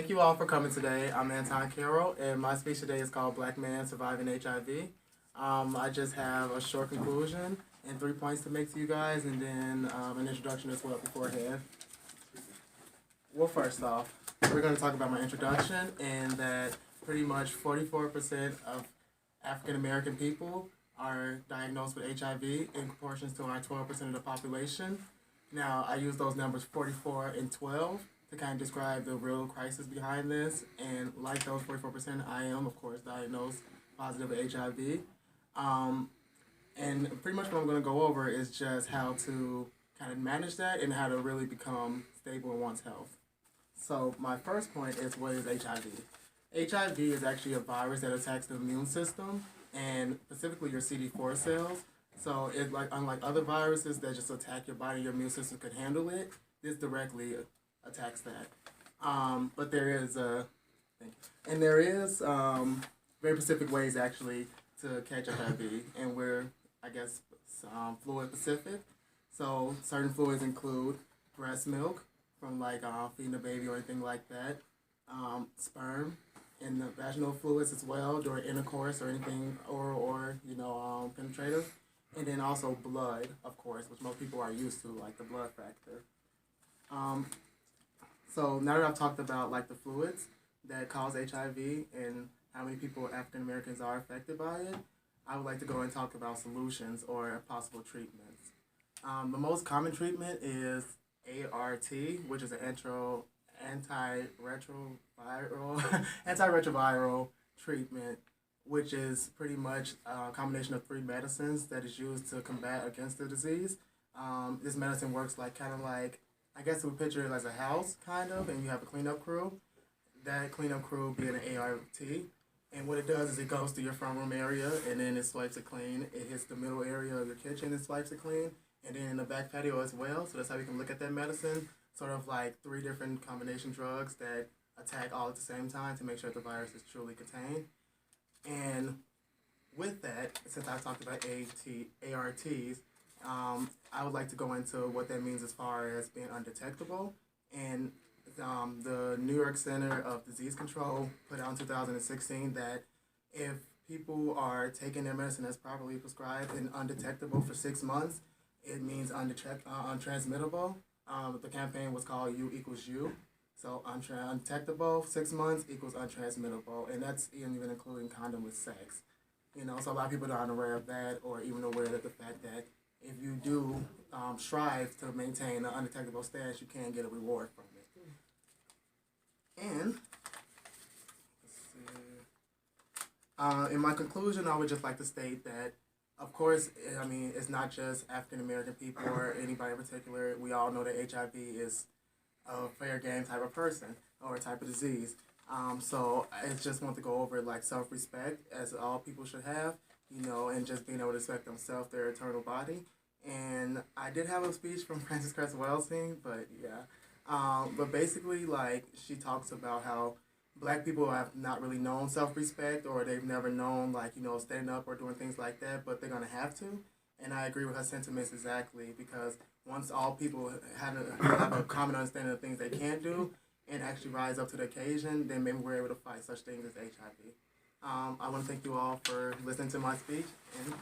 Thank you all for coming today. I'm Anton Carroll, and my speech today is called Black Man Surviving HIV. I just have a short conclusion and 3 points to make to you guys, and then an introduction as well beforehand. Well, first off, we're going to talk about my introduction, and that pretty much 44% of African American people are diagnosed with HIV in proportions to our 12% of the population. Now, I use those numbers 44 and 12 to kind of describe the real crisis behind this. And like those 44%, I am, of course, diagnosed positive with HIV. And pretty much what I'm going to go over is just how to kind of manage that and how to really become stable in one's health. So my first point is, what is HIV? HIV is actually a virus that attacks the immune system and specifically your CD4 cells. So it, like, unlike other viruses that just attack your body, your immune system could handle it. This directly attacks that. But there is very specific ways actually to catch HIV, and we're, I guess, fluid specific. So certain fluids include breast milk from like feeding a baby or anything like that, sperm, and the vaginal fluids as well during intercourse or anything oral or penetrative. And then also blood, of course, which most people are used to, like the blood factor. So now that I've talked about like the fluids that cause HIV and how many people, African Americans, are affected by it, I would like to go and talk about solutions or possible treatments. The most common treatment is ART, which is an antiretroviral treatment, which is pretty much a combination of 3 medicines that is used to combat against the disease. This medicine works like I guess we picture it as a house, kind of, and you have a cleanup crew. That cleanup crew being an ART. And what it does is it goes to your front room area, and then it swipes it clean. It hits the middle area of your kitchen and swipes it clean. And then in the back patio as well. So that's how you can look at that medicine. Sort of like 3 different combination drugs that attack all at the same time to make sure the virus is truly contained. And with that, since I talked about ARTs, I would like to go into what that means as far as being undetectable. And the New York Center of Disease Control put out in 2016 that if people are taking their medicine as properly prescribed and undetectable for 6 months, it means untransmittable. The campaign was called U equals U. So undetectable, 6 months equals untransmittable, and that's even including condomless sex. So a lot of people aren't aware of that, or even aware of the fact that if you do strive to maintain an undetectable status, you can get a reward from it. And in my conclusion, I would just like to state that, of course, it's not just African American people or anybody in particular. We all know that HIV is a fair game type of person or a type of disease. So I just want to go over like self-respect, as all people should have, and just being able to respect themselves, their eternal body. And I did have a speech from Frances Cress Welsing, but yeah. But basically, like, she talks about how Black people have not really known self-respect, or they've never known, like, standing up or doing things like that, but they're going to have to. And I agree with her sentiments exactly, because once all people have a common understanding of things they can't do and actually rise up to the occasion, then maybe we're able to fight such things as HIV. I want to thank you all for listening to my speech. And